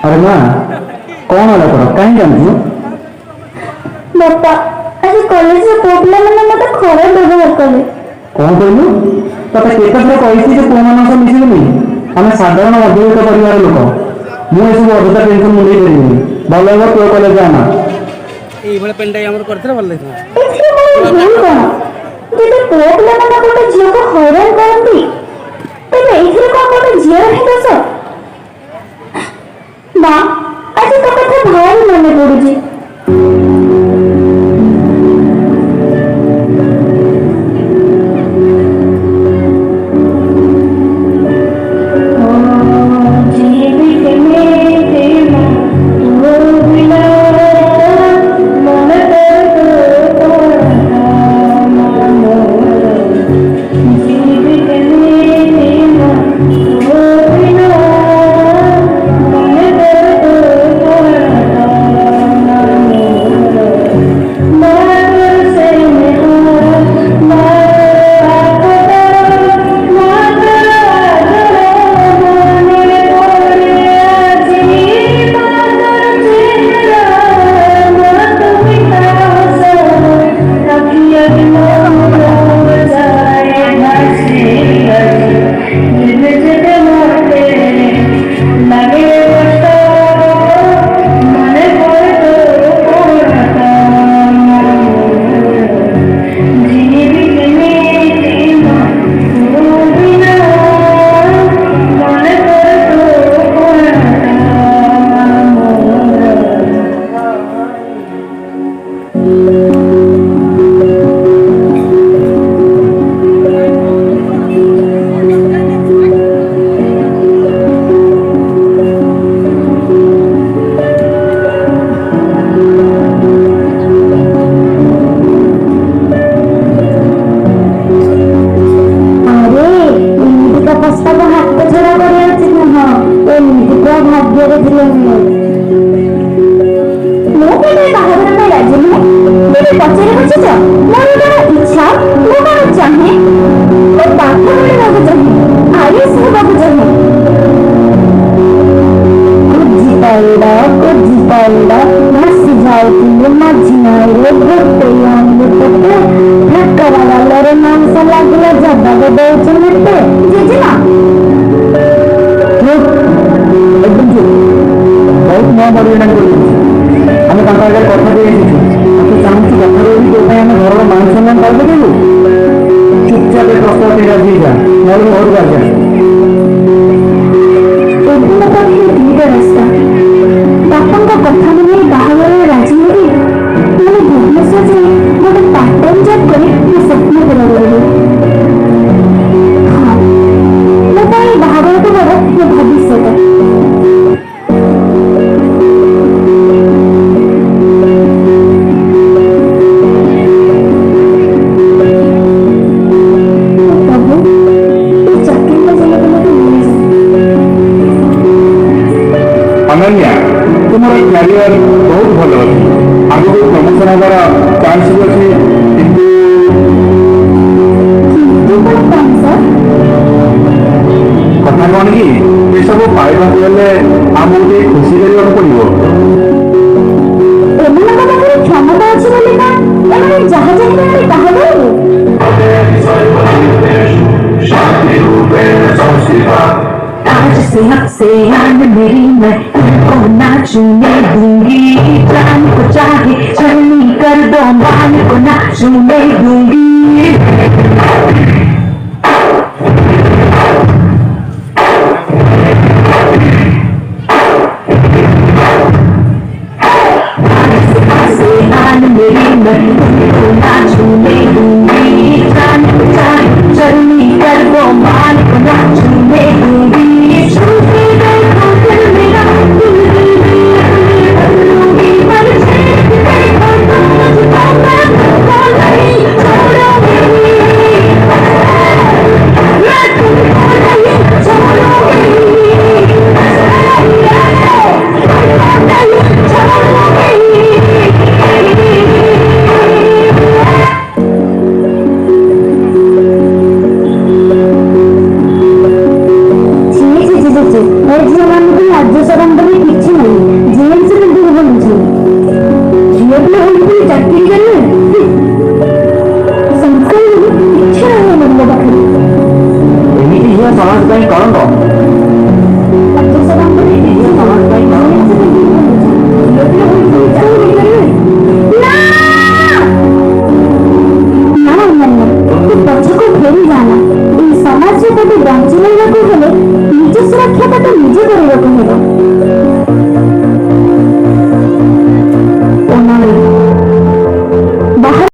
अरे माँ कौन होला तोर कहीं जानू बापा आज कॉलेज रे पुଅ ପିଲାମାନେ ମତେ ଖରାପ ବ୍ୟବହାର କଲେ। कौन कहलु तोते केते थर कहिछि जे पुଅ मान सह मिसिबुनी आमे साधारण मध्यवित्त परिवार लोक मु एसବୁ ଅଯଥା ଟେନସନ ମୁଣ୍ଡେଇ ପାରିବିନି ଭଲ ହେବ ତୋ କଲେଜ ଯାନା এইভাবে পেনটাই আমার করতে ভালো লাগতো। ଏଥିରେ ମୋର ଭୁଲ କଣ? ଯଦି ପୁଅ ପିଲାମାନେ ଗୋଟେ ଝିଅକୁ ହଇରାଣ କରନ୍ତି ତେବେ ଏଇଥିରେ କଣ ଗୋଟେ ଝିଅର ହିଁ ଦୋଷ? ମା ଆଜି ତୋ କଥା ଭାରି ମନେ ପଡୁଛି। अनन्या तुम्हारा कैरियर बहुत भल अच्छी आगे प्रमोशन हमार चान्स भी अच्छी कथा कौन कि ये सब पाइबा हेले आमको टे खुशी करने पड़ो क्षमता अच्छी बोली ना जहाँ चाहिए ताहा करू आज से हक से आन मेरी मैं को ना छूने दूंगी जान को चाहे छलनी कर दो मान को ना छूने दूंगी मेरी मैं को ना छूने दूंगी जान को चाहे छलनी कर दो मान को ना छूने दूंगी राज्य सरकार किसी ଜାଣିଲେ ସଂସ୍କାର ଇଚ୍ଛା ହେବ ମୋ ପାଖରେ ଏମିତି ଝିଅ ସମାଜ ପାଇଁ କଳଙ୍କ।